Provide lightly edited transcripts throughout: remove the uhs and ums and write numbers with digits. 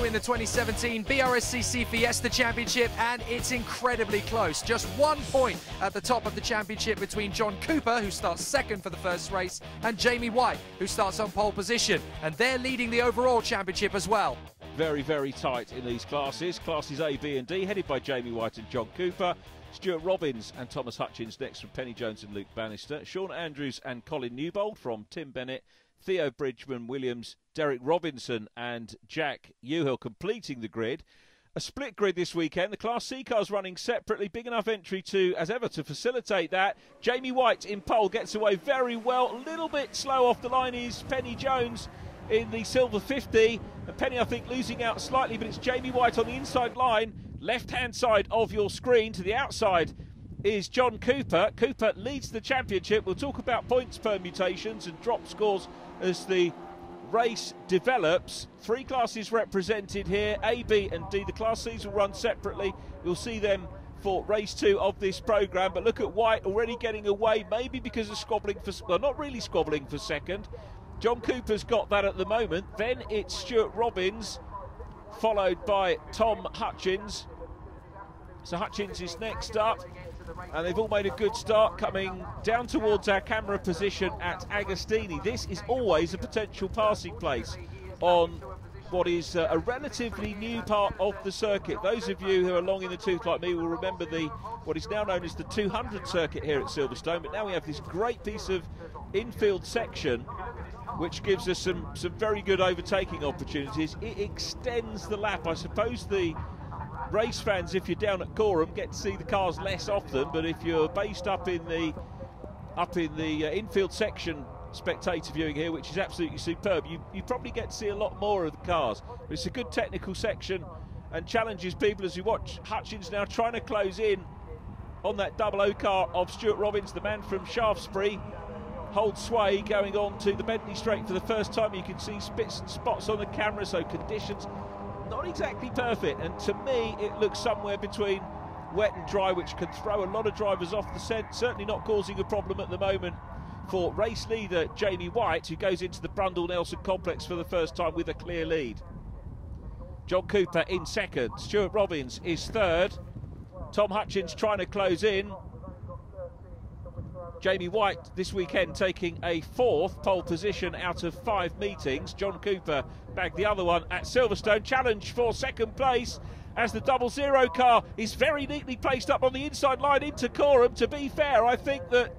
In the 2017 BRSCC Fiesta Championship, and it's incredibly close. Just 1 point at the top of the championship between John Cooper, who starts second for the first race, and Jamie White, who starts on pole position, and they're leading the overall championship as well. Very, very tight in these classes. Classes A, B and D, headed by Jamie White and John Cooper. Stuart Robbins and Thomas Hutchins next from Penny Jones and Luke Bannister. Sean Andrews and Colin Newbold from Tim Bennett. Theo Bridgman Williams, Derek Robinson and Jack Uhill completing the grid. A split grid this weekend. The Class C cars running separately. Big enough entry as ever to facilitate that. Jamie White in pole gets away very well. A little bit slow off the line is Penny Jones in the Silver 50. And Penny, I think, losing out slightly, but it's Jamie White on the inside line. Left-hand side of your screen to the outside is John Cooper. Cooper leads the championship. We'll talk about points permutations and drop scores as the race develops. 3 classes represented here, A, B and D. The Class Cs will run separately. You'll see them for race 2 of this programme. But look at White already getting away, maybe because of squabbling for, well, not really squabbling for second. John Cooper's got that at the moment. Then it's Stuart Robbins, followed by Tom Hutchins. So Hutchins is next up, and they've all made a good start coming down towards our camera position at Agostini. This is always a potential passing place on what is a relatively new part of the circuit. Those of you who are long in the tooth like me will remember what is now known as the 200 circuit here at Silverstone, but now we have this great piece of infield section which gives us some very good overtaking opportunities. It extends the lap. I suppose the race fans, if you're down at Corham, get to see the cars less often, but if you're based up in the infield section spectator viewing here, which is absolutely superb, you probably get to see a lot more of the cars. But it's a good technical section and challenges people as you watch Hutchins now trying to close in on that 00 car of Stuart Robbins, the man from Shaftesbury. Holds sway going on to the Bentley Straight for the first time. You can see spits and spots on the camera, so conditions not exactly perfect, and to me it looks somewhere between wet and dry, which can throw a lot of drivers off the scent. Certainly not causing a problem at the moment for race leader Jamie White, who goes into the Brundle-Nelson complex for the first time with a clear lead. John Cooper in second, Stuart Robbins is third, Tom Hutchins trying to close in. Jamie White this weekend taking a 4th pole position out of 5 meetings. John Cooper bagged the other one at Silverstone. Challenge for second place as the 00 car is very neatly placed up on the inside line into Corham. To be fair, I think that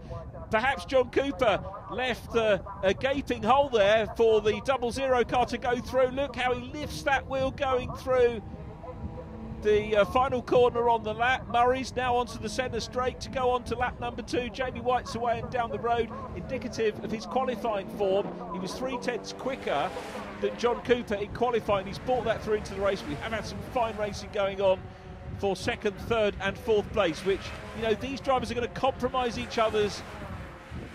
perhaps John Cooper left a gaping hole there for the 00 car to go through. Look how he lifts that wheel going through the final corner on the lap. Murray's now onto the centre straight to go on to lap number 2. Jamie White's away and down the road, indicative of his qualifying form. He was 3/10 quicker than John Cooper in qualifying. He's brought that through into the race. We have had some fine racing going on for 2nd, 3rd and 4th place, which, you know, these drivers are going to compromise each other's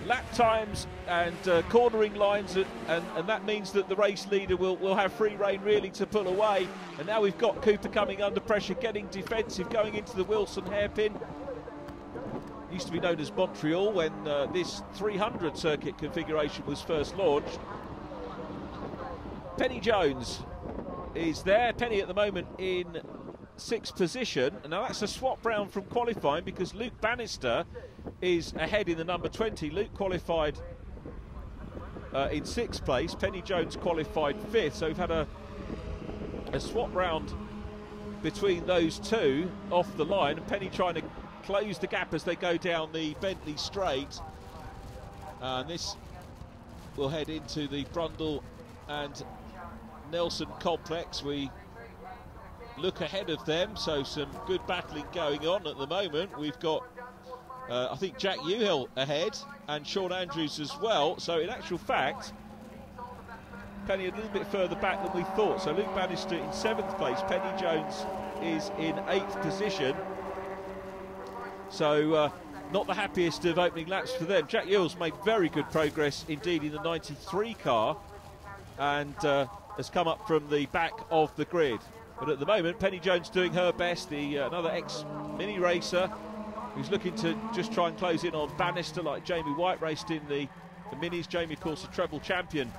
lap times and cornering lines, and that means that the race leader will have free rein really to pull away. And now we've got Cooper coming under pressure, getting defensive, going into the Wilson hairpin. Used to be known as Montreal when this 300 circuit configuration was first launched. Penny Jones is there. Penny at the moment in 6th position, and now that's a swap round from qualifying because Luke Bannister is ahead in the number 20. Luke qualified in 6th place. Penny Jones qualified 5th, so we've had a swap round between those two off the line, and Penny trying to close the gap as they go down the Bentley Straight, and this will head into the Brundle and Nelson complex. We look ahead of them, so some good battling going on at the moment. We've got I think Jack Uhill ahead and Sean Andrews as well, so in actual fact Penny a little bit further back than we thought. So Luke Bannister in 7th place, Penny Jones is in 8th position, so not the happiest of opening laps for them. Jack Uhill's made very good progress indeed in the 93 car, and has come up from the back of the grid. But at the moment, Penny Jones doing her best, another ex-mini racer who's looking to just try and close in on Bannister, like Jamie White raced in the minis. Jamie, of course, a treble champion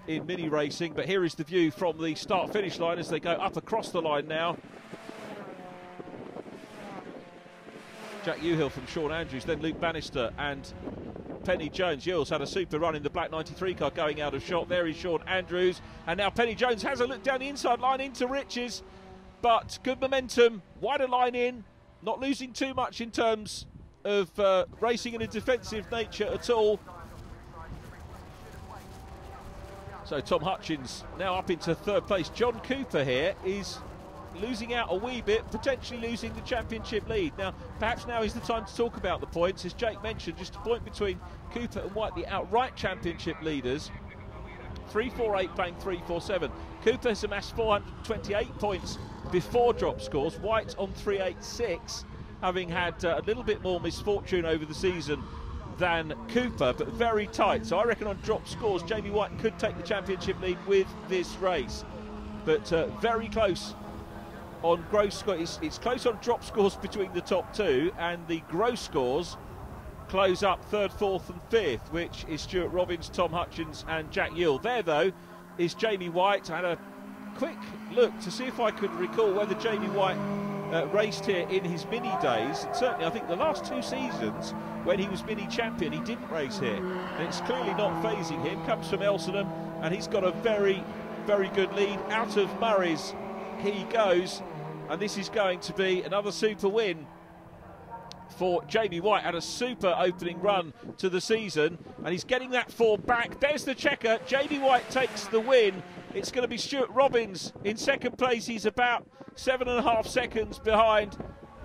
in mini racing. But here is the view from the start-finish line as they go up across the line now. Jack Uhill from Sean Andrews, then Luke Bannister and Penny Jones. Yule's had a super run in the black 93 car going out of shot. There is Sean Andrews, and now Penny Jones has a look down the inside line into Riches, but good momentum, wider line in, not losing too much in terms of racing in a defensive nature at all. So Tom Hutchins now up into third place. John Cooper here is losing out a wee bit, potentially losing the championship lead. Now, perhaps now is the time to talk about the points. As Jake mentioned, just a point between Cooper and White, the outright championship leaders. 348 playing 347. Cooper has amassed 428 points before drop scores. White on 386, having had a little bit more misfortune over the season than Cooper, but very tight. So I reckon on drop scores, Jamie White could take the championship lead with this race. But very close on gross scores. It's close on drop scores between the top two, and the gross scores close up third, fourth and fifth, which is Stuart Robbins, Tom Hutchins and Jack Yule. There, though, is Jamie White. I had a quick look to see if I could recall whether Jamie White raced here in his mini days. And certainly, I think the last two seasons when he was mini champion, he didn't race here. And it's clearly not phasing him. Comes from Elsenham, and he's got a very, very good lead. Out of Murray's he goes. And this is going to be another super win for Jamie White. Had a super opening run to the season, and he's getting that form back. There's the checker. Jamie White takes the win. It's going to be Stuart Robbins in second place. He's about 7.5 seconds behind.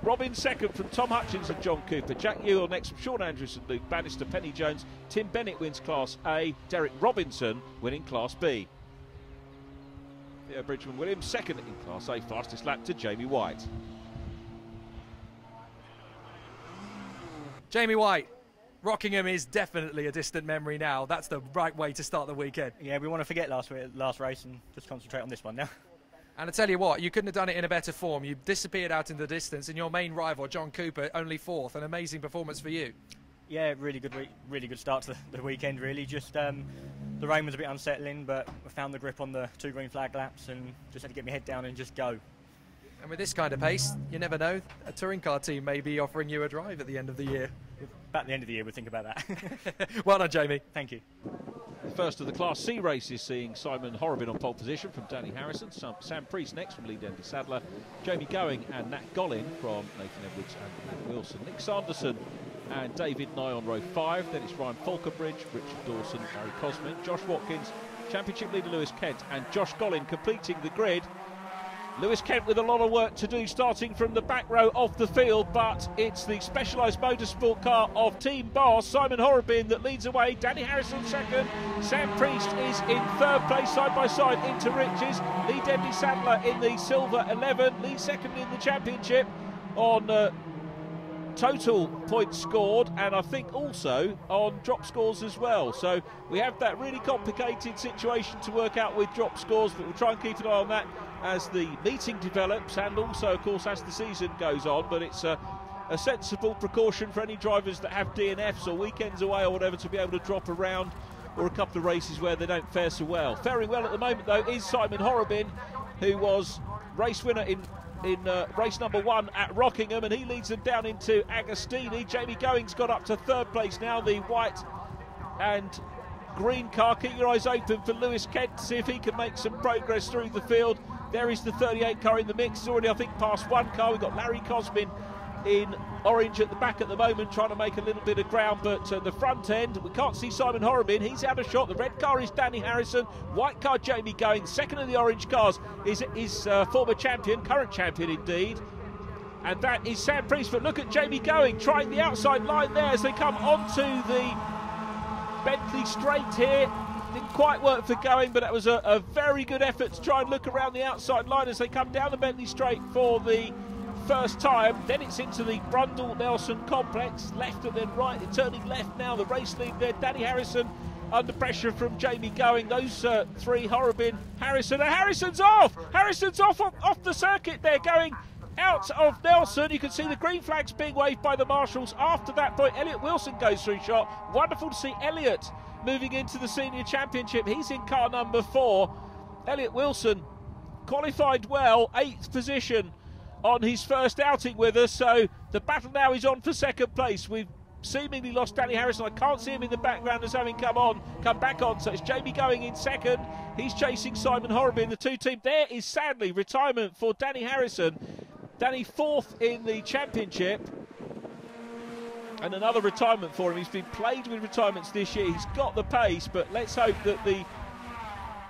Robbins second from Tom Hutchins and John Cooper. Jack Ewell next from Sean Andrews and Luke Bannister. Penny Jones. Tim Bennett wins Class A. Derek Robinson winning Class B. Theo Bridgman Williams second in Class A, fastest lap to Jamie White. Jamie White, Rockingham is definitely a distant memory now. That's the right way to start the weekend. Yeah, we want to forget last race and just concentrate on this one now. And I tell you what, you couldn't have done it in a better form. You disappeared out in the distance, and your main rival, John Cooper, only fourth. An amazing performance for you. Yeah, really good start to the weekend, really. Just the rain was a bit unsettling, but I found the grip on the two green flag laps and just had to get my head down and just go. And with this kind of pace, you never know, a touring car team may be offering you a drive at the end of the year. About the end of the year, we'll think about that. Well done, Jamie. Thank you. The first of the Class C races seeing Simon Horrobin on pole position from Danny Harrison, Sam Priest next from Lee Dendy Sadler, Jamie Going and Nat Gollin from Nathan Edwards and Elliott Wilson, Nick Sanderson and David Nye on row 5. Then it's Ryan Falconbridge, Richard Dawson, Harry Cosman, Josh Watkins, championship leader Lewis Kent and Josh Gollin completing the grid. Lewis Kent with a lot of work to do starting from the back row of the field, but it's the Specialised Motorsport car of Team Boss, Simon Horrobin, that leads away. Danny Harrison second, Sam Priest is in third place side by side into Riches, Lee Dendy Sadler in the silver 11, Lee second in the championship on total points scored, and I think also on drop scores as well. So we have that really complicated situation to work out with drop scores, but we'll try and keep an eye on that as the meeting develops and also, of course, as the season goes on. But it's a sensible precaution for any drivers that have DNFs or weekends away or whatever to be able to drop around, or a couple of races where they don't fare so well. Faring well at the moment, though, is Simon Horrobin, who was race winner in race number 1 at Rockingham, and he leads them down into Agostini. Jamie Going's got up to third place now, the white and green car. Keep your eyes open for Lewis Kent to see if he can make some progress through the field. There is the 38 car in the mix. It's already, I think, past one car. We've got Larry Cosmin in orange at the back at the moment, trying to make a little bit of ground, but the front end, we can't see Simon Horrobin. He's out of shot. The red car is Danny Harrison, white car Jamie Going. Second of the orange cars is former champion, current champion indeed, and that is Sam Priest. But look at Jamie Going trying the outside line there as they come onto the Bentley straight here. Didn't quite work for Going, but that was a very good effort to try and look around the outside line as they come down the Bentley straight for the first time. Then it's into the Brundle Nelson complex, left and then right, turning left now, the race lead there, Danny Harrison under pressure from Jamie Going. Those three, Horrobin, Harrison, and Harrison's off! Harrison's off the circuit there, going out of Nelson. You can see the green flags being waved by the marshals. After that point, Elliott Wilson goes through shot. Wonderful to see Elliott moving into the Senior Championship. He's in car number 4. Elliott Wilson qualified well, 8th position on his first outing with us. So the battle now is on for second place. We've seemingly lost Danny Harrison. I can't see him in the background as having come back on. So it's Jamie Going in second. He's chasing Simon Horrobin. The two team. There is sadly retirement for Danny Harrison. Danny 4th in the championship. And another retirement for him. He's been plagued with retirements this year. He's got the pace, but let's hope that the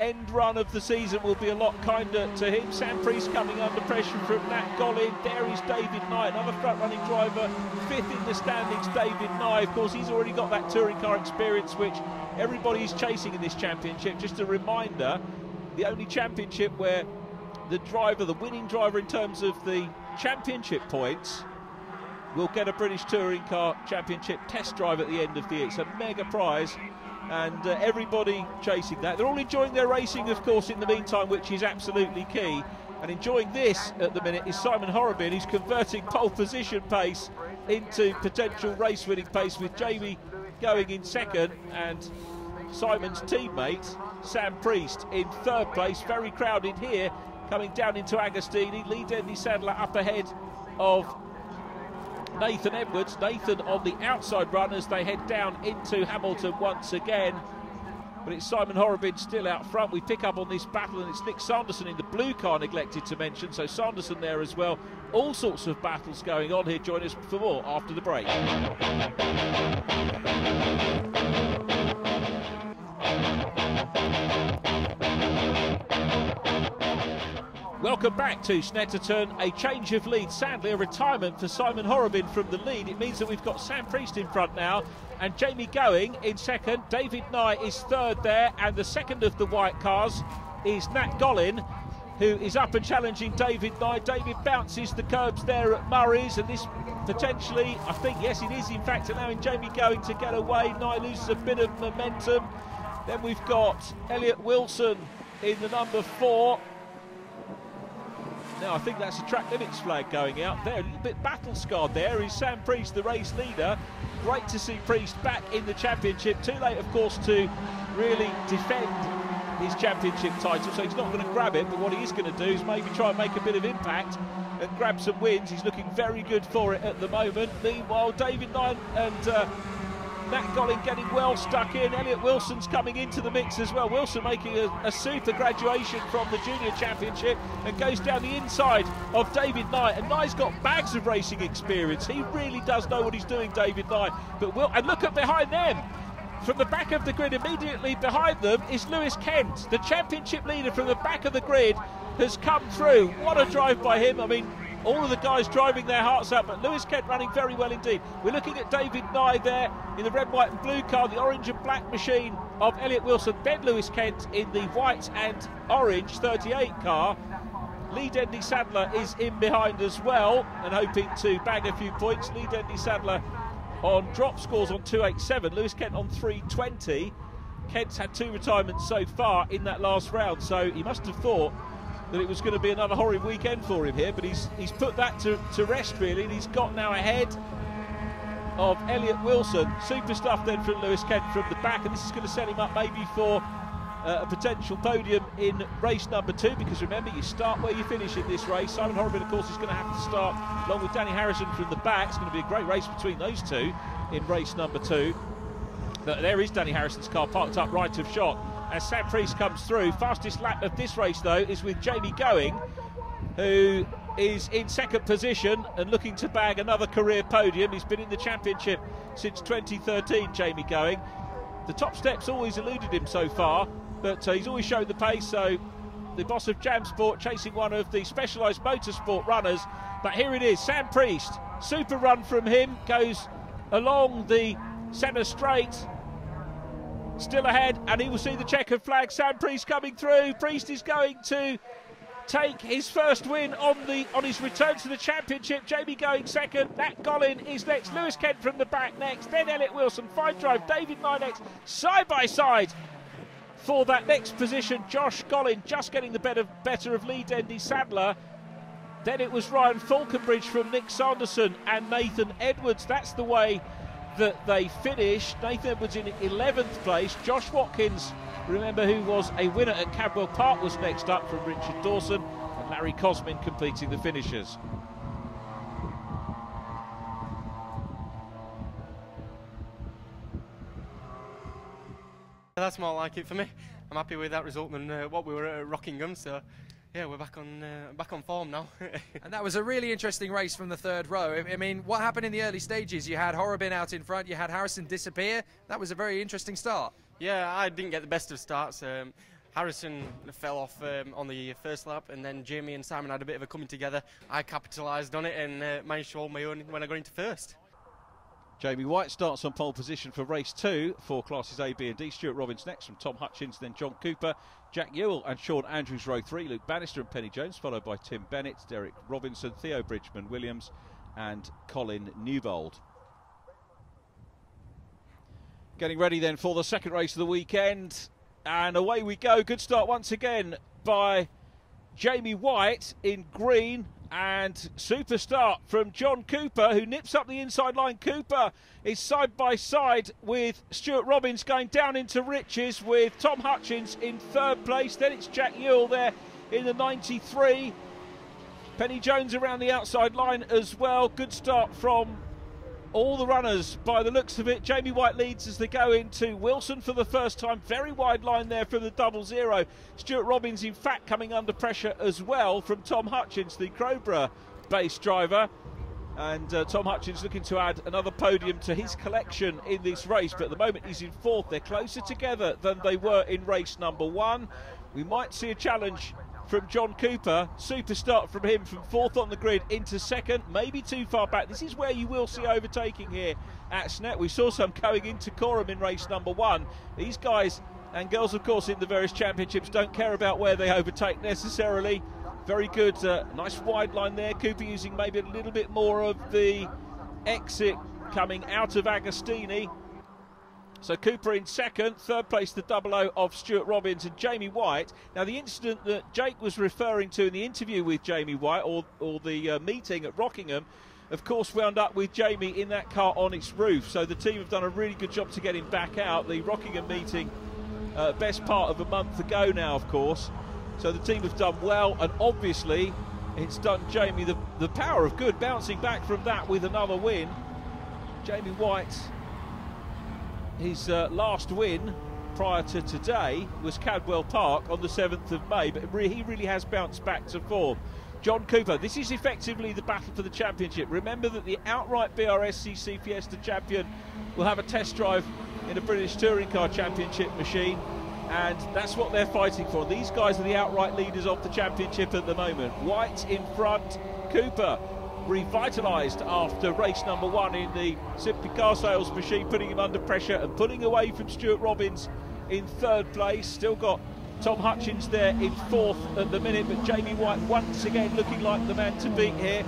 end run of the season will be a lot kinder to him. Sam Priest coming under pressure from Nat Gollin. There is David Nye, another front-running driver, 5th in the standings. David Nye, of course, he's already got that touring car experience, which everybody's chasing in this championship. Just a reminder, the only championship where the driver, the winning driver in terms of the championship points, will get a British Touring Car Championship test drive at the end of the year. It's a mega prize, and everybody chasing that. They're all enjoying their racing, of course, in the meantime, which is absolutely key. And enjoying this at the minute is Simon Horrobin, who's converting pole position pace into potential race-winning pace, with Jamie Going in second and Simon's teammate Sam Priest in 3rd place. Very crowded here, coming down into Agostini. Lee Denny Sadler up ahead of Nathan Edwards. Nathan on the outside run as they head down into Hamilton once again. But it's Simon Horrobin still out front. We pick up on this battle, and it's Nick Sanderson in the blue car, neglected to mention. So Sanderson there as well. All sorts of battles going on here. Join us for more after the break. Welcome back to Snetterton. A change of lead, sadly a retirement for Simon Horrobin from the lead. It means that we've got Sam Priest in front now and Jamie Going in second. David Nye is 3rd there, and the second of the white cars is Nat Gollin, who is up and challenging David Nye. David bounces the curbs there at Murray's, and this potentially, I think, yes it is in fact allowing Jamie Going to get away. Nye loses a bit of momentum. Then we've got Elliott Wilson in the number 4. Now I think that's a track limits flag going out there. A little bit battle scarred there is Sam Priest, the race leader. Great to see Priest back in the championship. Too late, of course, to really defend his championship title, so he's not going to grab it, but what he is going to do is maybe try and make a bit of impact and grab some wins. He's looking very good for it at the moment. Meanwhile, David Nye and Nat Gollin getting well stuck in. Elliott Wilson's coming into the mix as well. Wilson making a super graduation from the Junior Championship and goes down the inside of David Nye. And Nye's got bags of racing experience. He really does know what he's doing, David Nye. And look at behind them. From the back of the grid, immediately behind them, is Lewis Kent. The championship leader from the back of the grid has come through. What a drive by him. I mean, all of the guys driving their hearts out, but Lewis Kent running very well indeed. We're looking at David Nye there in the red, white and blue car, the orange and black machine of Elliott Wilson, then Lewis Kent in the white and orange 38 car. Lee Denny Sadler is in behind as well and hoping to bag a few points. Lee Denny Sadler on drop scores on 287, Lewis Kent on 320. Kent's had 2 retirements so far in that last round, so he must have thought that it was going to be another horrid weekend for him here, but he's put that to rest really, and he's got now ahead of Elliott Wilson. Super stuff then from Lewis Kent from the back, and this is going to set him up maybe for a potential podium in race number 2, because remember, you start where you finish in this race. Simon Horrobin, of course, is going to have to start along with Danny Harrison from the back. It's going to be a great race between those two in race number 2. But there is Danny Harrison's car parked up right of shot as Sam Priest comes through. Fastest lap of this race, though, is with Jamie Going, who is in second position and looking to bag another career podium. He's been in the championship since 2013, Jamie Going. The top step's always eluded him so far, but he's always shown the pace. So the boss of Jam Sport chasing one of the specialised motorsport runners. But here it is, Sam Priest. Super run from him, goes along the centre straight. Still ahead, and he will see the checkered flag. Sam Priest coming through. Priest is going to take his first win on his return to the championship. Jamie going second. Nat Gollin is next. Lewis Kent from the back next. Then Elliott Wilson, Fine Drive, David Ninex side by side for that next position. Josh Gollin just getting the better of Lee Dendy Sadler. Then it was Ryan Falconbridge from Nick Sanderson and Nathan Edwards. That's the way that they finished. Nathan Edwards in 11th place. Josh Watkins, remember, who was a winner at Cadwell Park, was next up from Richard Dawson, and Larry Cosmin completing the finishers. That's more like it for me. I'm happy with that result than what we were at Rockingham, so yeah, we're back on form now. And that was a really interesting race from the third row. I mean, what happened in the early stages? You had Horrobin out in front, you had Harrison disappear. That was a very interesting start. Yeah, I didn't get the best of starts. Harrison fell off on the first lap, and then Jamie and Simon had a bit of a coming together. I capitalised on it and managed to hold my own when I got into first. Jamie White starts on pole position for race 2 for classes A, B and D. Stuart Robbins next from Tom Hutchins, then John Cooper, Jack Ewell and Sean Andrews row 3, Luke Bannister and Penny Jones, followed by Tim Bennett, Derek Robinson, Theo Bridgman Williams and Colin Newbold. Getting ready then for the second race of the weekend, and away we go. Good start once again by Jamie White in green, and super start from John Cooper, who nips up the inside line. Cooper is side by side with Stuart Robbins going down into Riches, with Tom Hutchins in third place. Then it's Jack Ewell there in the 93. Penny Jones around the outside line as well. Good start from all the runners by the looks of it. Jamie White leads as they go into Wilson for the first time. Very wide line there from the 00. Stuart Robbins in fact coming under pressure as well from Tom Hutchins, the Crowborough based driver. And Tom Hutchins looking to add another podium to his collection in this race, but at the moment he's in fourth. They're closer together than they were in race number 1. We might see a challenge from John Cooper. Super start from him from fourth on the grid into second, maybe too far back. This is where you will see overtaking here at Snet. We saw some going into Coram in race number 1. These guys and girls, of course, in the various championships don't care about where they overtake necessarily. Very good, nice wide line there. Cooper using maybe a little bit more of the exit coming out of Agostini. So Cooper in second, third place the 00 of Stuart Robbins and Jamie White. Now the incident that Jake was referring to in the interview with Jamie White, or the meeting at Rockingham, of course wound up with Jamie in that car on its roof. So the team have done a really good job to get him back out. The Rockingham meeting, best part of a month ago now, of course. So the team have done well, and obviously it's done Jamie the power of good, bouncing back from that with another win. Jamie White, his last win prior to today was Cadwell Park on the 7th of May, but he really has bounced back to form. John Cooper, this is effectively the battle for the championship. Remember that the outright BRSCC Fiesta champion will have a test drive in a British Touring Car Championship machine, and that's what they're fighting for. These guys are the outright leaders of the championship at the moment. White in front, Cooper revitalised after race number 1 in the Simply Car Sales machine, putting him under pressure and pulling away from Stuart Robbins in third place. Still got Tom Hutchins there in fourth at the minute, but Jamie White once again looking like the man to beat here,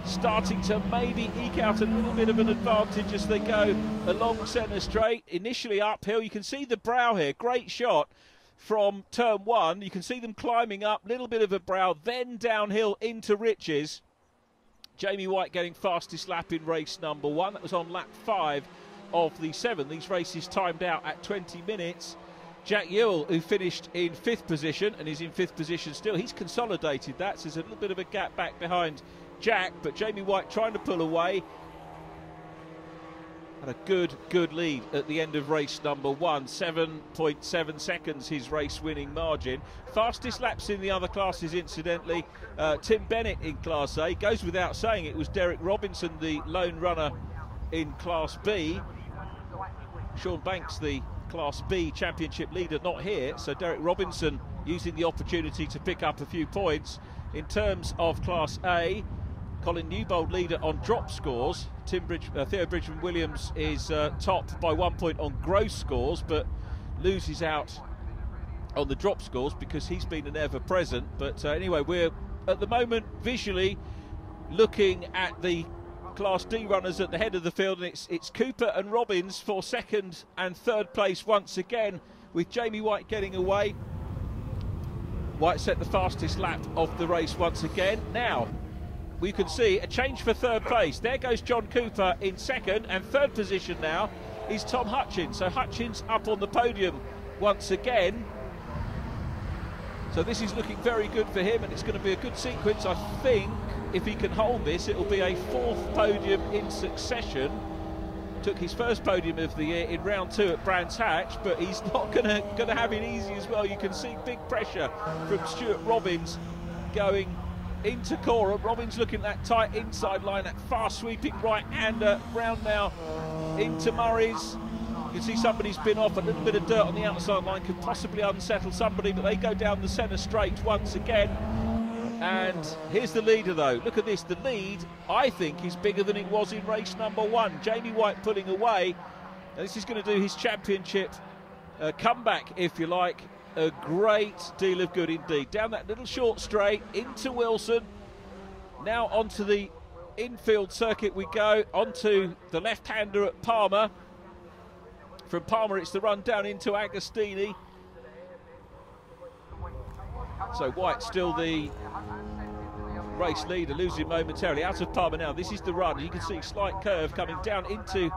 starting to maybe eke out a little bit of an advantage as they go along centre straight. Initially uphill, you can see the brow here, great shot from turn 1. You can see them climbing up, little bit of a brow, then downhill into Riches. Jamie White getting fastest lap in race number 1. That was on lap 5 of the 7. These races timed out at 20 minutes. Jack Ewell, who finished in 5th position and is in 5th position still, he's consolidated that, so there's a little bit of a gap back behind Jack, but Jamie White trying to pull away. And a good lead at the end of race number 1. 7.7 seconds his race winning margin. Fastest laps in the other classes, incidentally. Tim Bennett in Class A. Goes without saying it was Derek Robinson, the lone runner in Class B. Sean Banks, the Class B championship leader, not here. So Derek Robinson using the opportunity to pick up a few points. In terms of Class A, Colin Newbold leader on drop scores. Theo Bridgman Williams is top by 1 point on gross scores, but loses out on the drop scores because he's been an ever-present. But anyway, we're at the moment visually looking at the Class D runners at the head of the field, and it's Cooper and Robbins for second and third place once again, with Jamie White getting away. White set the fastest lap of the race once again. Now we can see a change for third place. There goes John Cooper in second, and third position now is Tom Hutchins. So Hutchins up on the podium once again. So this is looking very good for him, and it's going to be a good sequence. I think if he can hold this, it'll be a fourth podium in succession. Took his first podium of the year in round 2 at Brands Hatch, but he's not going to have it easy as well. You can see big pressure from Stuart Robbins going into Cora. Robbins looking at that tight inside line, that fast sweeping right-hander round now into Murray's. You can see somebody's been off. A little bit of dirt on the outside line could possibly unsettle somebody, but they go down the centre straight once again. And here's the leader though. Look at this. The lead, I think, is bigger than it was in race number 1. Jamie White pulling away. And this is going to do his championship comeback, if you like. A great deal of good indeed. Down that little short straight into Wilson. Now onto the infield circuit we go. Onto the left-hander at Palmer. From Palmer it's the run down into Agostini. So White still the race leader, losing momentarily out of Palmer now. This is the run. You can see slight curve coming down into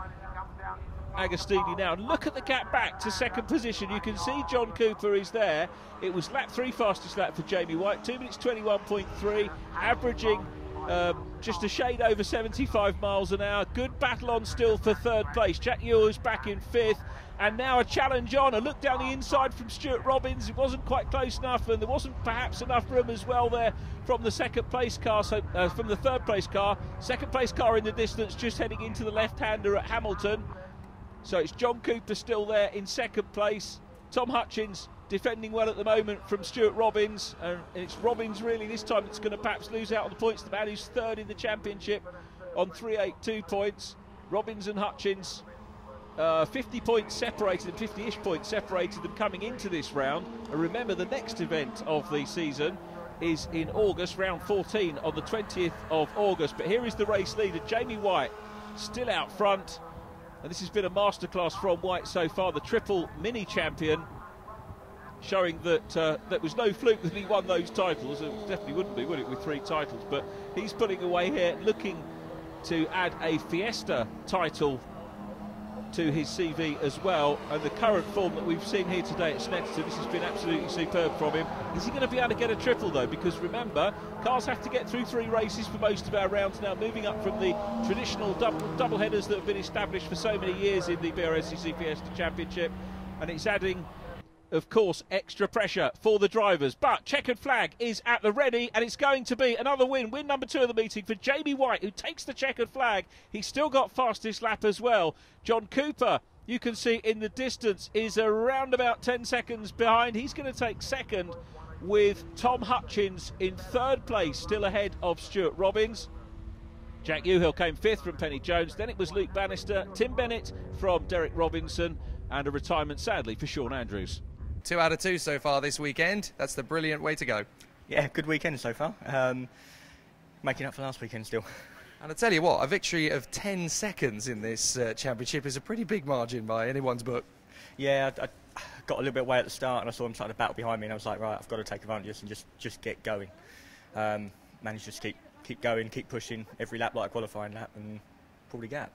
Agostini now. Look at the gap back to second position. You can see John Cooper is there. It was lap 3 fastest lap for Jamie White, 2 minutes 21.3, averaging just a shade over 75 miles an hour. Good battle on still for third place. Jack Ewell's back in 5th. And now a challenge on. A look down the inside from Stuart Robbins. It wasn't quite close enough, and there wasn't perhaps enough room as well there from the second place car, so from the third place car. Second place car in the distance, just heading into the left-hander at Hamilton. So it's John Cooper still there in second place. Tom Hutchins defending well at the moment from Stuart Robbins, and it's Robbins really this time that's going to perhaps lose out on the points. The man who's third in the championship on 382 points. Robbins and Hutchins 50 points separated them, 50-ish points separated them coming into this round. And remember, the next event of the season is in August, round 14 on the 20th of August. But here is the race leader, Jamie White, still out front. And this has been a masterclass from White so far, the triple mini champion, showing that that was no fluke that he won those titles. It definitely wouldn't be, would it, with 3 titles? But he's pulling away here, looking to add a Fiesta title to his CV as well. And the current form that we've seen here today at Snetterton, this has been absolutely superb from him. Is he going to be able to get a triple though? Because remember, cars have to get through 3 races for most of our rounds now, moving up from the traditional double headers that have been established for so many years in the BRSCC Fiesta Championship, and it's adding, of course, extra pressure for the drivers. But checkered flag is at the ready, and it's going to be another win number 2 of the meeting for Jamie White, who takes the checkered flag. He's still got fastest lap as well. John Cooper, you can see in the distance, is around about 10 seconds behind. He's going to take second, with Tom Hutchins in third place, still ahead of Stuart Robbins. Jack Uhill came 5th from Penny Jones. Then it was Luke Bannister, Tim Bennett from Derek Robinson, and a retirement, sadly, for Sean Andrews. 2 out of 2 so far this weekend. That's the brilliant way to go. Yeah, good weekend so far. Making up for last weekend still. And I tell you what, a victory of 10 seconds in this championship is a pretty big margin by anyone's book. Yeah, I got a little bit away at the start, and I saw him starting to battle behind me, and I was like, right, I've got to take advantage of this and just get going. Managed to just keep going, keep pushing every lap like a qualifying lap, and pull the gap.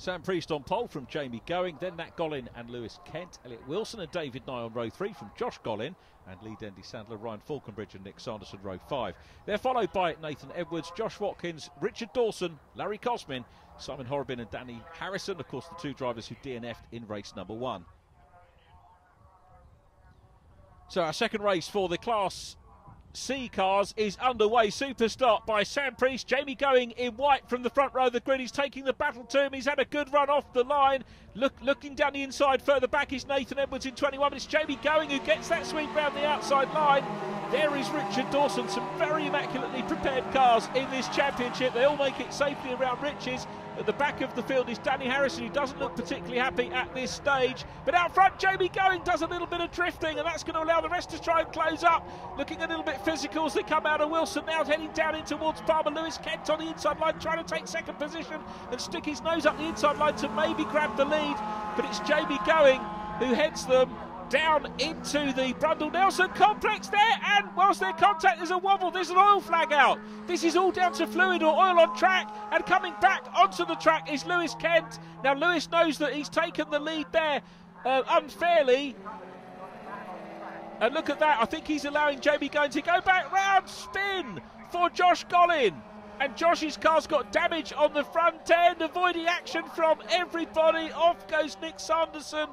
Sam Priest on pole from Jamie Going, then Nat Gollin and Lewis Kent, Elliott Wilson and David Nye on row 3 from Josh Gollin, and Lee Dendy Sandler, Ryan Falconbridge and Nick Sanderson row 5. They're followed by Nathan Edwards, Josh Watkins, Richard Dawson, Larry Cosmin, Simon Horrobin and Danny Harrison, of course the 2 drivers who DNF'd in race number 1. So our second race for the Class C cars is underway. Super start by Sam Priest. Jamie Going in white from the front row of the grid. He's taking the battle to him. He's had a good run off the line. Looking down the inside further back is Nathan Edwards in 21. It's Jamie Going who gets that sweep round the outside line. There is Richard Dawson, some very immaculately prepared cars in this championship. They all make it safely around Rich's. At the back of the field is Danny Harrison, who doesn't look particularly happy at this stage. But out front, Jamie Going does a little bit of drifting, and that's going to allow the rest to try and close up. Looking a little bit physical as they come out of Wilson, now heading down in towards Palmer. Lewis Kent on the inside line, trying to take second position and stick his nose up the inside line to maybe grab the lead. But it's Jamie Going who heads them down into the Brundle-Nelson complex there, and whilst their contact, there's a wobble, there's an oil flag out. This is all down to fluid or oil on track, and coming back onto the track is Lewis Kent. Now Lewis knows that he's taken the lead there unfairly, and look at that, I think he's allowing Jamie Going to go back round, spin for Josh Gollin. And Josh's car's got damage on the front end, avoiding action from everybody. Off goes Nick Sanderson,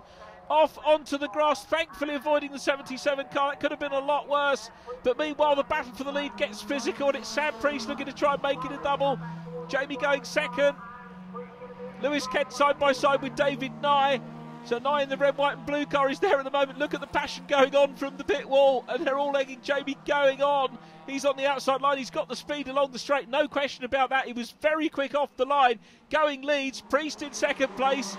off onto the grass, thankfully avoiding the 77 car. It could have been a lot worse, but meanwhile the battle for the lead gets physical, and it's Sam Priest looking to try and make it a double. Jamie Going second, Lewis Kent side by side with David Nye. So Nye in the red, white and blue car is there at the moment. Look at the passion going on from the pit wall, and they're all egging Jamie Going on. He's on the outside line, he's got the speed along the straight, no question about that. He was very quick off the line. Going leads, Priest in second place.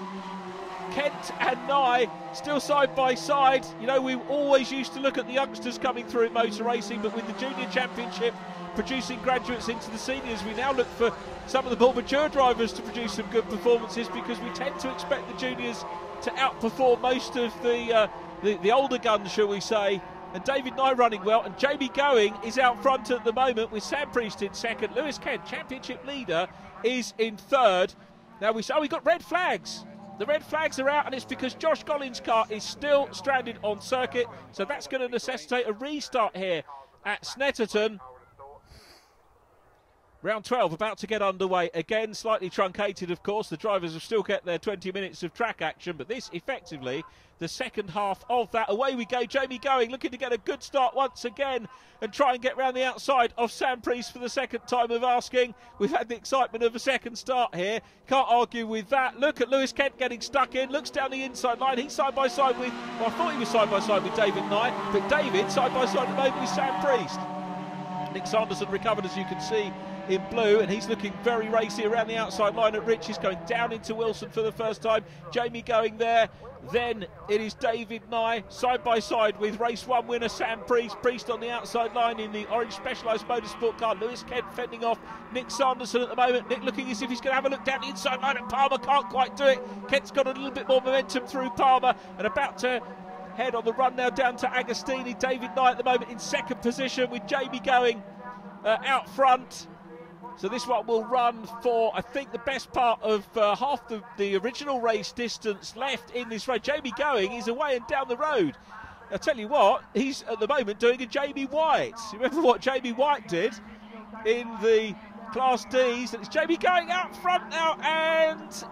Kent and Nye still side by side. You know, we always used to look at the youngsters coming through in motor racing, but with the junior championship producing graduates into the seniors, we now look for some of the more mature drivers to produce some good performances, because we tend to expect the juniors to outperform most of the older guns, shall we say. And David Nye running well, and Jamie Going is out front at the moment with Sam Priest in second. Lewis Kent, championship leader, is in third. Now we got red flags. The red flags are out, and it's because Josh Gollin's car is still stranded on circuit, so that's going to necessitate a restart here at Snetterton. Round 12 about to get underway again, slightly truncated of course. The drivers have still kept their 20 minutes of track action, but this effectively the second half of that. Away we go, Jamie Going looking to get a good start once again and try and get round the outside of Sam Priest for the second time of asking. We've had the excitement of a second start here, can't argue with that. Look at Lewis Kent getting stuck in, looks down the inside line, he's side by side with, well, I thought he was side by side with David Nye, but David side by side at the moment with Sam Priest. Nick Sanderson recovered, as you can see, in blue, and he's looking very racy around the outside line at Rich. He's going down into Wilson for the first time. Jamie Going there. Then it is David Nye side by side with race one winner Sam Priest. Priest on the outside line in the orange Specialised Motorsport car. Lewis Kent fending off Nick Sanderson at the moment. Nick looking as if he's going to have a look down the inside line at Palmer. Can't quite do it. Kent's got a little bit more momentum through Palmer and about to head on the run now down to Agostini. David Nye at the moment in second position with Jamie Going out front. So this one will run for, I think, the best part of half the original race distance left in this race. Jamie Going is away and down the road. I'll tell you what, he's at the moment doing a Jamie White. Remember what Jamie White did in the Class Ds? And it's Jamie Going out front now, and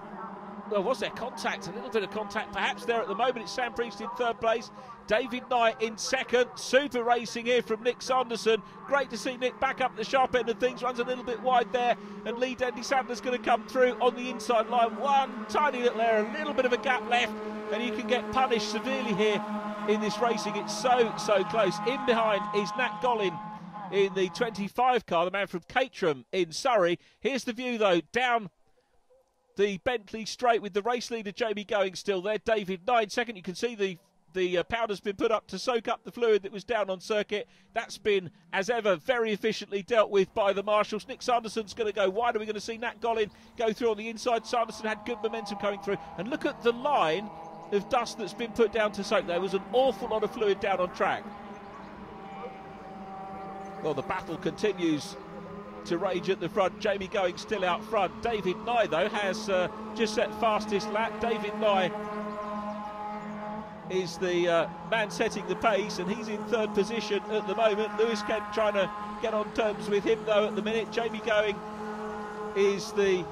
well, was there contact? A little bit of contact perhaps there at the moment. It's Sam Priest in third place, David Nye in second. Super racing here from Nick Sanderson. Great to see Nick back up the sharp end of things. Runs a little bit wide there, and Lee Dendy Sandler's going to come through on the inside line. One tiny little error, a little bit of a gap left, and you can get punished severely here in this racing. It's so close. In behind is Nat Gollin in the 25 car, the man from Caterham in Surrey. Here's the view though, down the Bentley straight with the race leader Jamie Going still there. David Nye in second. You can see the powder's been put up to soak up the fluid that was down on circuit. That's been, as ever, very efficiently dealt with by the marshals. Nick Sanderson's going to go wide. Are we going to see Nat Gollin go through on the inside? Sanderson had good momentum coming through. And look at the line of dust that's been put down to soak. There was an awful lot of fluid down on track. Well, the battle continues to rage at the front. Jamie Going still out front. David Nye, though, has just set fastest lap. David Nye is the man setting the pace, and he's in third position at the moment. Lewis Kent trying to get on terms with him, though, at the minute. Jamie Going is the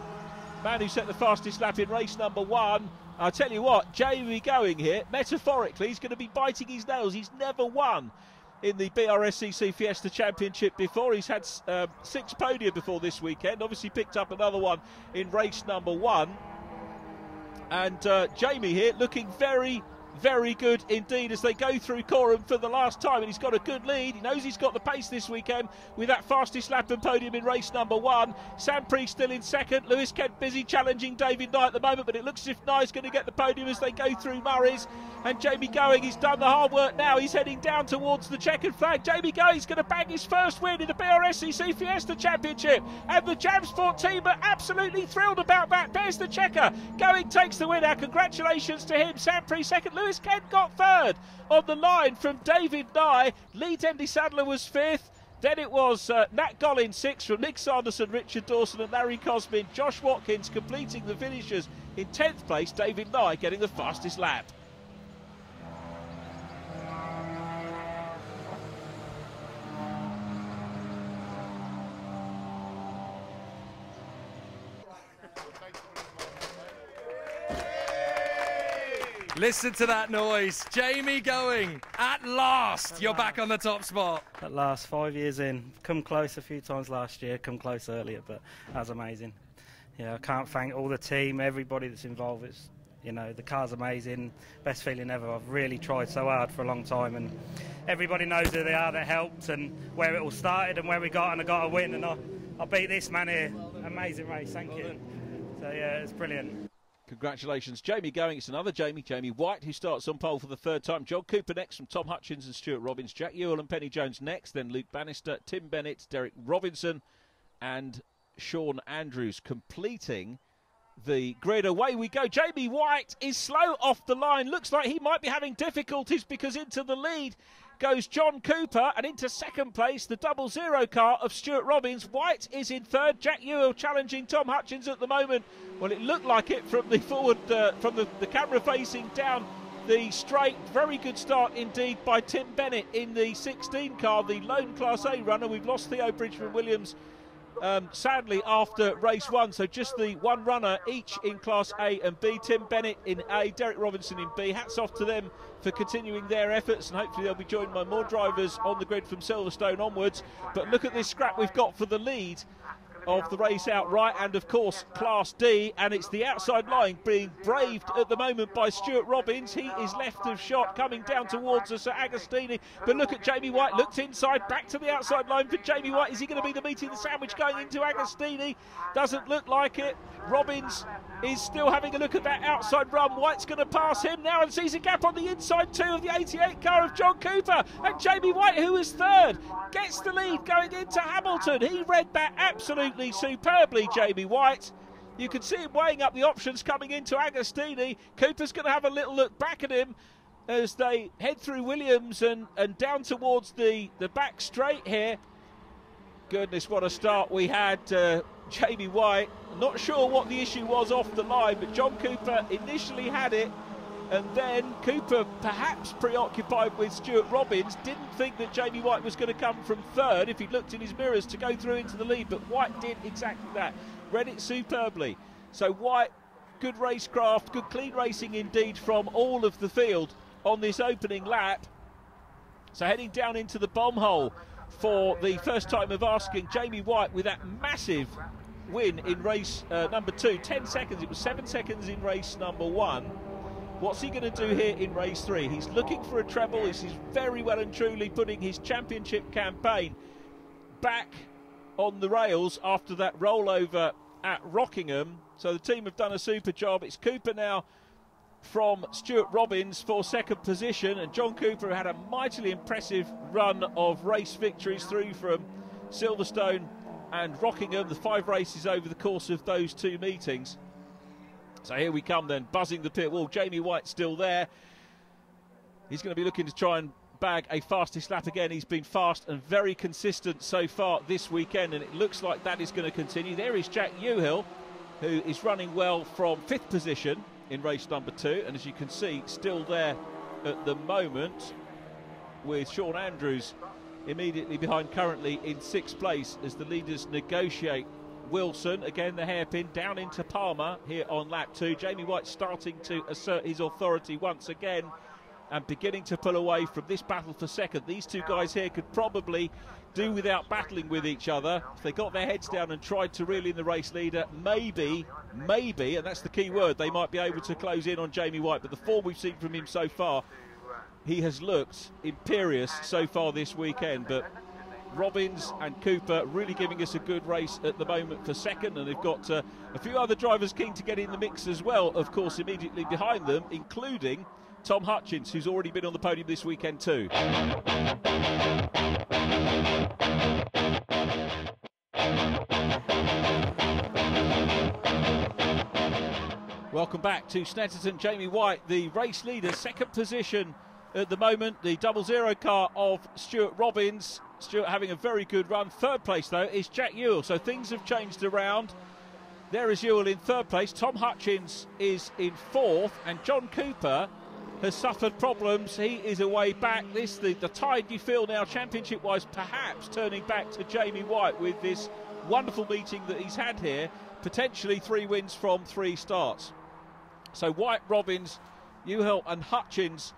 man who set the fastest lap in race number one. I'll tell you what, Jamie Going here, metaphorically, he's going to be biting his nails. He's never won in the BRSCC Fiesta Championship before. He's had 6 podia before this weekend. Obviously picked up another one in race number one. And Jamie here looking very very good indeed as they go through Coram for the last time, and he's got a good lead. He knows he's got the pace this weekend with that fastest lap and podium in race number 1. Sam Priest still in second. Lewis Kent busy challenging David Knight at the moment, but it looks as if Knight's going to get the podium as they go through Murray's. And Jamie Going, he's done the hard work now. He's heading down towards the checkered flag. Jamie Going's going to bag his first win in the BRSCC Fiesta Championship. And the Jam Sport team are absolutely thrilled about that. There's the checker. Going takes the winner. Congratulations to him. Sam Priest second. Lewis Kent got third on the line from David Nye. Lee Dendy Sadler was fifth. Then it was Nat Gollin sixth from Nick Sanderson, Richard Dawson and Larry Cosmin. Josh Watkins completing the finishers in 10th place. David Nye getting the fastest lap. Listen to that noise. Jamie Going, at last, you're back on the top spot. At last, 5 years in. Come close a few times last year, come close earlier, but that was amazing. Yeah, I can't thank all the team, everybody that's involved. It's, you know, the car's amazing, best feeling ever. I've really tried so hard for a long time, and everybody knows who they are that helped and where it all started and where we got, and I got a win, and I beat this man here. Amazing race, thank you. So yeah, it's brilliant. Congratulations, Jamie Going. It's another Jamie White, who starts on pole for the third time. John Cooper next from Tom Hutchins and Stuart Robbins. Jack Ewell and Penny Jones next. Then Luke Bannister, Tim Bennett, Derek Robinson and Sean Andrews completing the grid. Away we go. Jamie White is slow off the line. Looks like he might be having difficulties because into the lead goes John Cooper, and into second place the 00 car of Stuart Robbins. White is in third. Jack Ewell challenging Tom Hutchins at the moment. Well, it looked like it from the forward, from the camera facing down the straight. Very good start indeed by Tim Bennett in the 16 car, the lone Class A runner. We've lost Theo Bridgman-Williams sadly after race 1, so just the one runner each in Class A and B. Tim Bennett in A, Derek Robinson in B. Hats off to them for continuing their efforts, and hopefully they'll be joined by more drivers on the grid from Silverstone onwards. But look at this scrap we've got for the lead of the race outright, and of course Class D, and it's the outside line being braved at the moment by Stuart Robbins. He is left of shot coming down towards us at Agostini, but look at Jamie White, looked inside, back to the outside line for Jamie White. Is he going to be the meat in the sandwich going into Agostini? Doesn't look like it. Robbins is still having a look at that outside run. White's going to pass him now and sees a gap on the inside too of the 88 car of John Cooper, and Jamie White, who is third, gets the lead going into Hamilton. He read that absolutely superbly, Jamie White. You can see him weighing up the options coming into Agostini. Cooper's going to have a little look back at him as they head through Williams and down towards the back straight here. Goodness, what a start we had. Jamie White, not sure what the issue was off the line, but John Cooper initially had it, and then Cooper, perhaps preoccupied with Stuart Robbins, didn't think that Jamie White was going to come from third if he looked in his mirrors to go through into the lead, but White did exactly that, read it superbly. So White, good racecraft, good clean racing indeed from all of the field on this opening lap. So heading down into the bomb hole for the first time of asking, Jamie White with that massive win in race number 2, 10 seconds, it was 7 seconds in race number 1. What's he going to do here in race 3? He's looking for a treble. He's very well and truly putting his championship campaign back on the rails after that rollover at Rockingham. So the team have done a super job. It's Cooper now from Stuart Robbins for second position, and John Cooper, who had a mightily impressive run of race victories through from Silverstone and Rockingham, the 5 races over the course of those 2 meetings. So here we come then, buzzing the pit wall. Jamie White still there. He's going to be looking to try and bag a fastest lap again. He's been fast and very consistent so far this weekend, and it looks like that is going to continue. There is Jack Ewell, who is running well from 5th position in race number 2, and as you can see, still there at the moment, with Sean Andrews immediately behind, currently in 6th place as the leaders negotiate. Wilson, again the hairpin, down into Palmer here on lap 2. Jamie White starting to assert his authority once again and beginning to pull away from this battle for second. These two guys here could probably do without battling with each other. If they got their heads down and tried to reel in the race leader, maybe, and that's the key word, they might be able to close in on Jamie White. But the form we've seen from him so far, he has looked imperious so far this weekend. But Robbins and Cooper really giving us a good race at the moment for second, and they've got a few other drivers keen to get in the mix as well, of course, immediately behind them, including Tom Hutchins, who's already been on the podium this weekend too. Welcome back to Snetterton. Jamie White, the race leader, second position at the moment. The 00 car of Stuart Robbins. Stuart having a very good run. Third place, though, is Jack Ewell. So things have changed around. There is Ewell in third place. Tom Hutchins is in fourth. And John Cooper has suffered problems. He is away back. The tide you feel now, championship-wise, perhaps turning back to Jamie White with this wonderful meeting that he's had here. Potentially 3 wins from 3 starts. So White, Robbins, Ewell and Hutchins.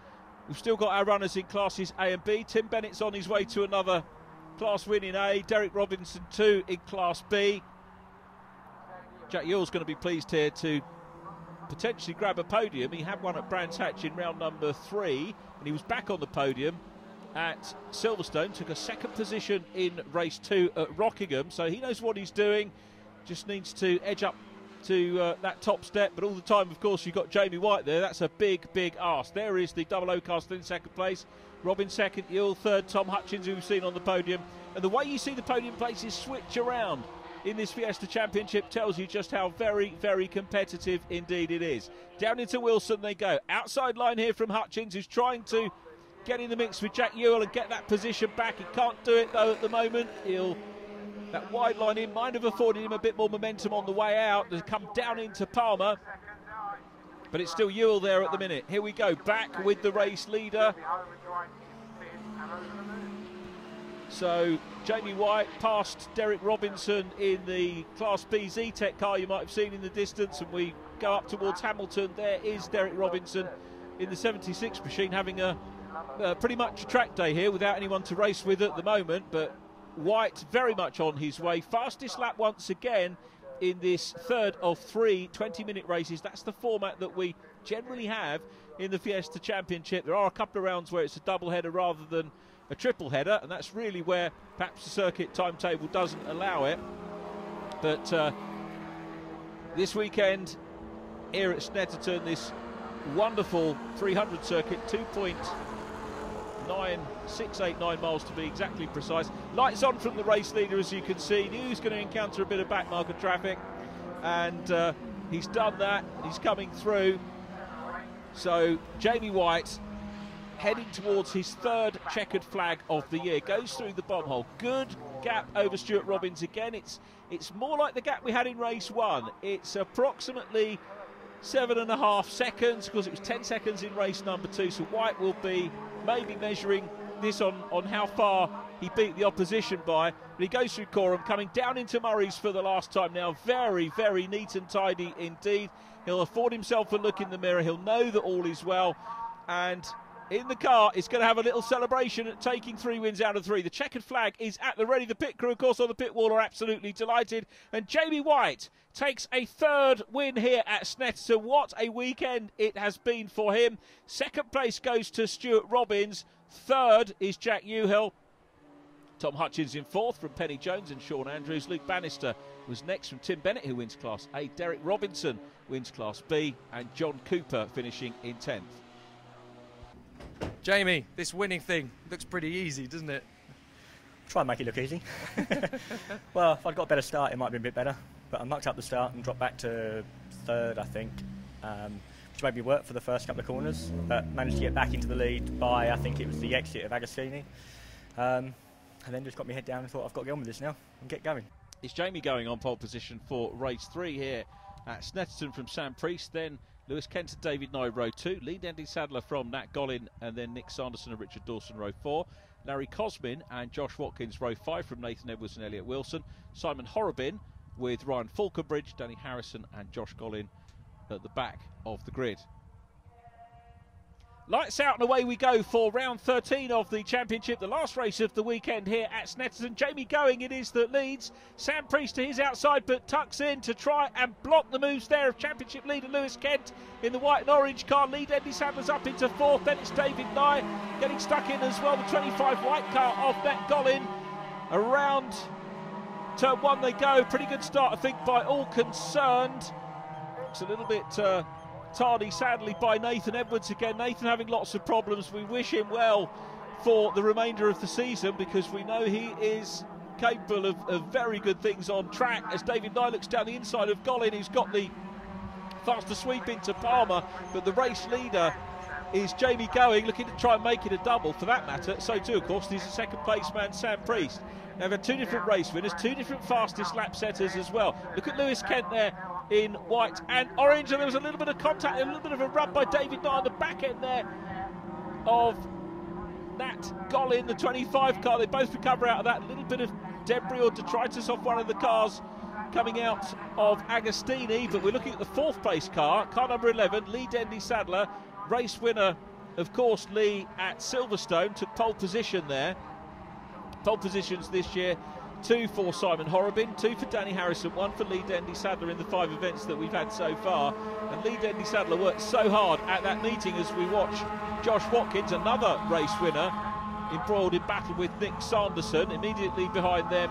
We've still got our runners in classes A and B. Tim Bennett's on his way to another class win in A. Derek Robinson too in class B. Jack Ewell's going to be pleased here to potentially grab a podium. He had one at Brands Hatch in round number 3, and he was back on the podium at Silverstone. Took a second position in race 2 at Rockingham, so he knows what he's doing. Just needs to edge up to that top step, but all the time, of course, you've got Jamie White there. That's a big ask. There is the 00 car still in second place. Robin second, Ewell third, Tom Hutchins, who we've seen on the podium. And the way you see the podium places switch around in this Fiesta Championship tells you just how very competitive indeed it is. Down into Wilson they go. Outside line here from Hutchins, who's trying to get in the mix with Jack Ewell and get that position back. He can't do it, though, at the moment. That wide line in might have afforded him a bit more momentum on the way out. They come down into Palmer, but it's still Ewell there at the minute. Here we go, back with the race leader. So Jamie White past Derek Robinson in the Class B Z-Tech car you might have seen in the distance, and we go up towards Hamilton. There is Derek Robinson in the 76 machine, having a pretty much a track day here without anyone to race with at the moment, but White very much on his way. Fastest lap once again in this third of 3 20-minute races. That's the format that we generally have in the Fiesta Championship. There are a couple of rounds where it's a double header rather than a triple header, and that's really where perhaps the circuit timetable doesn't allow it. But this weekend here at Snetterton, this wonderful 300 circuit, 2.9689 miles to be exactly precise. Lights on from the race leader, as you can see. Knew he was going to encounter a bit of back marker traffic, and he's done that. He's coming through. So Jamie White heading towards his third checkered flag of the year. Goes through the bomb hole. Good gap over Stuart Robbins again. It's more like the gap we had in race 1. It's approximately 7.5 seconds, because it was 10 seconds in race number 2. So White will be maybe measuring this on how far he beat the opposition by. But he goes through Coram, coming down into Murray's for the last time now. Very neat and tidy indeed. He'll afford himself a look in the mirror. He'll know that all is well. And in the car, it's going to have a little celebration at taking 3 wins out of 3. The checkered flag is at the ready. The pit crew, of course, on the pit wall are absolutely delighted. And Jamie White takes a 3rd win here at Snetterton. What a weekend it has been for him. Second place goes to Stuart Robbins. 3rd is Jack Ewell. Tom Hutchins in 4th from Penny Jones and Sean Andrews. Luke Bannister was next from Tim Bennett, who wins Class A. Derek Robinson wins Class B. And John Cooper finishing in 10th. Jamie, this winning thing looks pretty easy, doesn't it? Try and make it look easy. Well, if I'd got a better start, it might have been a bit better. But I mucked up the start and dropped back to 3rd, I think, which made me work for the first couple of corners. But managed to get back into the lead by, I think it was the exit of Agostini. And then just got my head down and thought, I've got to get on with this now and get going. It's Jamie going on pole position for race 3 here at Snetterton from Sam Priest. Then Lewis Kent and David Nye, row 2. Lee Dendy Sadler from Nat Gollin, and then Nick Sanderson and Richard Dawson, row 4. Larry Cosmin and Josh Watkins, row 5 from Nathan Edwards and Elliott Wilson. Simon Horrobin with Ryan Falconbridge, Danny Harrison and Josh Gollin at the back of the grid. Lights out and away we go for round 13 of the championship, the last race of the weekend here at Snetterton. Jamie Going it is that leads. Sam Priest to his outside but tucks in to try and block the moves there of championship leader Lewis Kent in the white and orange car. Lead Andy Sadler's up into fourth, then it's David Nye getting stuck in as well. The 25 white car of that Golin. Around turn one they go. Pretty good start I think by all concerned. It's a little bit tardy sadly by Nathan Edwards again. Nathan having lots of problems. We wish him well for the remainder of the season because we know he is capable of very good things on track. As David Nye looks down the inside of Golin, who's got the faster sweep into Palmer, but the race leader is Jamie Going, looking to try and make it a double for that matter. So too of course is the second place man Sam Priest. Now we've had two different race winners, two different fastest lap setters as well. Look at Lewis Kent there in white and orange, and there was a little bit of contact, a little bit of a rub by David Nye on the back end there of that Golin, the 25 car. They both recover out of that. A little bit of debris or detritus off one of the cars coming out of Agostini, but we're looking at the fourth place car number 11, Lee Dendy Sadler, race winner of course Lee at Silverstone, took pole position there. Pole positions this year, 2 for Simon Horrobin, 2 for Danny Harrison, 1 for Lee Dendy Sadler in the 5 events that we've had so far. And Lee Dendy Sadler worked so hard at that meeting as we watch Josh Watkins, another race winner, embroiled in battle with Nick Sanderson. Immediately behind them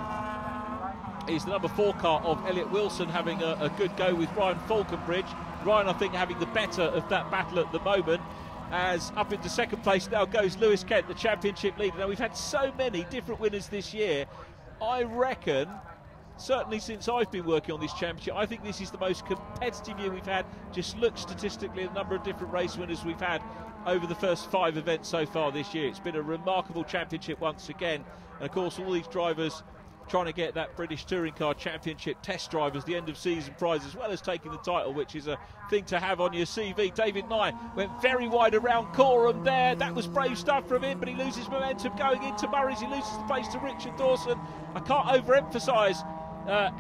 is the number 4 car of Elliott Wilson having a good go with Ryan Falconbridge. Ryan, I think, having the better of that battle at the moment. As up into second place now goes Lewis Kent, the championship leader. Now, we've had so many different winners this year. I reckon, certainly since I've been working on this championship, I think this is the most competitive year we've had. Just look statistically at the number of different race winners we've had over the first 5 events so far this year. It's been a remarkable championship once again. And of course, all these drivers trying to get that British Touring Car Championship test drivers, the end of season prize, as well as taking the title, which is a thing to have on your CV. David Nye went very wide around Coram there. That was brave stuff from him, but he loses momentum going into Murray's. He loses the place to Richard Dawson. I can't overemphasise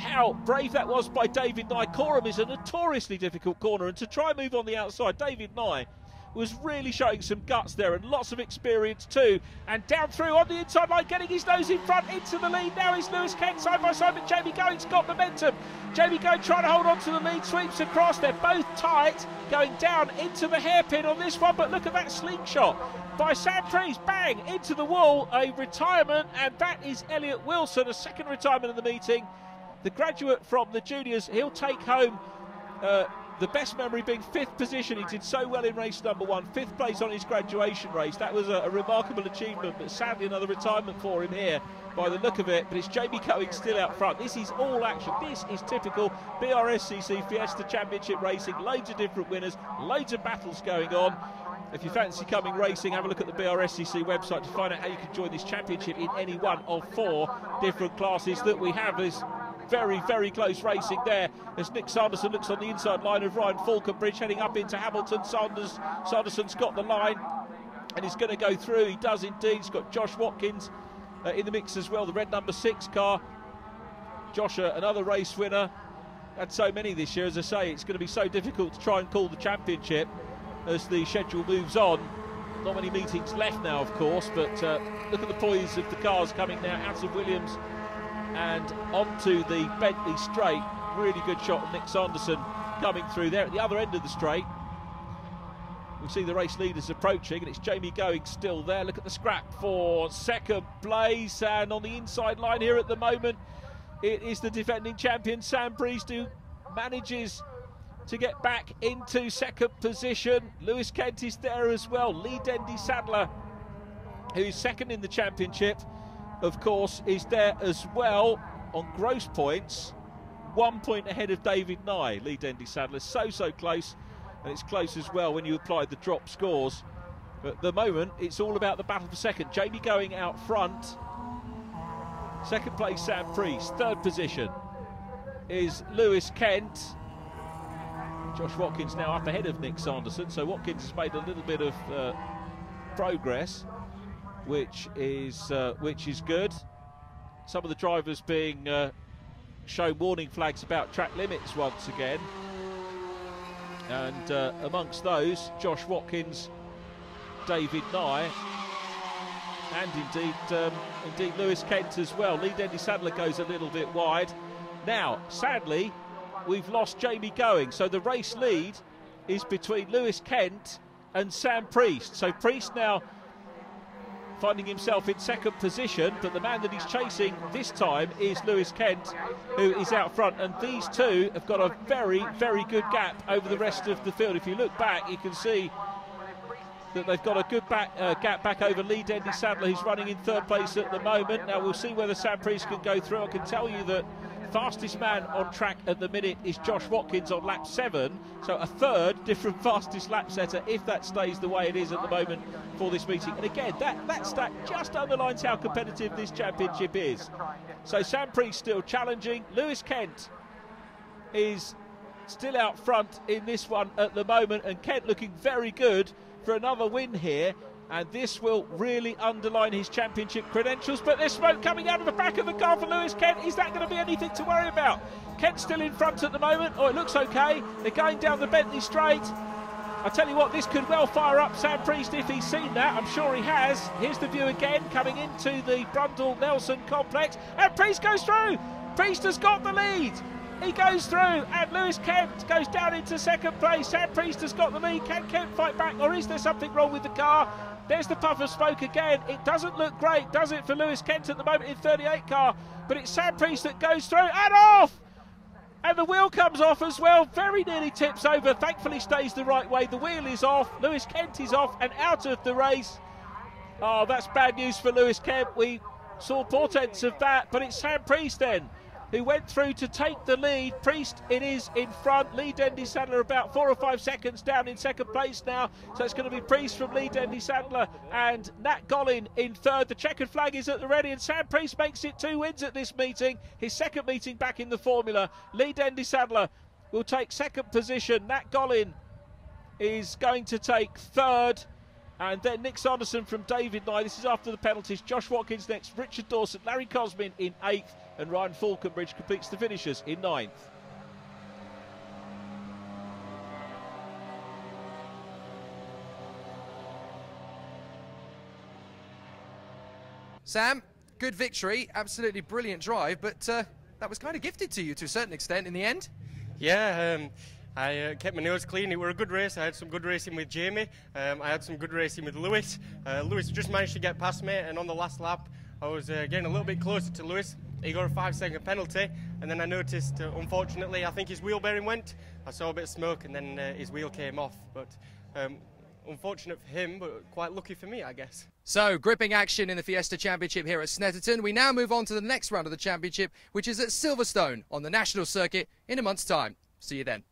how brave that was by David Nye. Coram is a notoriously difficult corner, and to try and move on the outside, David Nye was really showing some guts there and lots of experience too. And down through on the inside line, getting his nose in front into the lead now is Lewis Kent side by side, but Jamie Going's got momentum. Jamie Going trying to hold on to the lead, sweeps across. They're both tight, going down into the hairpin on this one, but look at that slingshot by Sam Priest, bang, into the wall, a retirement, and that is Elliott Wilson, a second retirement in the meeting. The graduate from the juniors, he'll take home the best memory being 5th position. He did so well in race number 1, 5th place on his graduation race. That was a remarkable achievement, but sadly another retirement for him here by the look of it. But it's Jamie Going still out front. This is all action. This is typical BRSCC Fiesta Championship racing. Loads of different winners, loads of battles going on. If you fancy coming racing, have a look at the BRSCC website to find out how you can join this championship in any one of 4 different classes that we have. There's very, very close racing there as Nick Sanderson looks on the inside line of Ryan Falconbridge heading up into Hamilton. Sanderson's got the line and he's going to go through. He does indeed. He's got Josh Watkins in the mix as well, the red number 6 car. Josh, another race winner. Had so many this year, as I say, it's going to be so difficult to try and call the championship as the schedule moves on. Not many meetings left now, of course, but look at the poise of the cars coming now out of Williams and onto the Bentley straight. Really good shot of Nick Sanderson coming through there at the other end of the straight. We see the race leaders approaching, and it's Jamie Going still there. Look at the scrap for second place, and on the inside line here at the moment, it is the defending champion Sam Priest who manages to get back into second position. Lewis Kent is there as well. Lee Dendy Sadler, who's second in the championship, of course, is there as well on gross points. 1 point ahead of David Nye. Lee Dendy Sadler so close, and it's close as well when you apply the drop scores. But at the moment, it's all about the battle for second. Jamie Going out front. Second place, Sam Priest. Third position is Lewis Kent. Josh Watkins now up ahead of Nick Sanderson, so Watkins has made a little bit of progress, which is good. Some of the drivers being shown warning flags about track limits once again, and amongst those, Josh Watkins David Nye, and indeed Lewis Kent as well. Lead Andy Sadler goes a little bit wide. Now, sadly, we've lost Jamie Going, so the race lead is between Lewis Kent and Sam Priest. So Priest now finding himself in second position, but the man that he's chasing this time is Lewis Kent, who is out front, and these two have got a very, very good gap over the rest of the field. If you look back, you can see that they've got a good gap back over Lead Andy Sadler, who's running in third place at the moment. Now we'll see whether Sam Priest can go through. I can tell you that fastest man on track at the minute is Josh Watkins on lap 7, so a third different fastest lap setter if that stays the way it is at the moment for this meeting. And again, that stat just underlines how competitive this championship is. So Sam Priest still challenging. Lewis Kent is still out front in this one at the moment, and Kent looking very good for another win here, and this will really underline his championship credentials. But there's smoke coming out of the back of the car for Lewis Kent. Is that going to be anything to worry about? Kent's still in front at the moment. Oh, it looks okay. They're going down the Bentley straight. I tell you what, this could well fire up Sam Priest if he's seen that. I'm sure he has. Here's the view again, coming into the Brundle-Nelson complex, and Priest goes through. Priest has got the lead. He goes through, and Lewis Kent goes down into second place. Sam Priest has got the lead. Can Kent fight back, or is there something wrong with the car? There's the puff of smoke again. It doesn't look great, does it, for Lewis Kent at the moment in 38 car, but it's Sam Priest that goes through and off! And the wheel comes off as well, very nearly tips over, thankfully stays the right way. The wheel is off, Lewis Kent is off and out of the race. Oh, that's bad news for Lewis Kent. We saw portents of that, but it's Sam Priest then who went through to take the lead. Priest, it is in front. Lead Andy Sadler about 4 or 5 seconds down in second place now. So it's going to be Priest from Lead Andy Sadler and Nat Gollin in third. The checkered flag is at the ready, and Sam Priest makes it 2 wins at this meeting. His second meeting back in the formula. Lead Andy Sadler will take second position. Nat Gollin is going to take third. And then Nick Sanderson from David Nye. This is after the penalties. Josh Watkins next, Richard Dawson, Larry Cosmin in 8th, and Ryan Falconbridge completes the finishers in 9th. Sam, good victory, absolutely brilliant drive, but that was kind of gifted to you to a certain extent in the end. Yeah, I kept my nose clean. It was a good race. I had some good racing with Jamie. I had some good racing with Lewis. Lewis just managed to get past me, and on the last lap, I was getting a little bit closer to Lewis. He got a 5-second penalty, and then I noticed, unfortunately, I think his wheel bearing went. I saw a bit of smoke, and then his wheel came off. But unfortunate for him, but quite lucky for me, I guess. So, gripping action in the Fiesta Championship here at Snetterton. We now move on to the next round of the championship, which is at Silverstone on the national circuit in a month's time. See you then.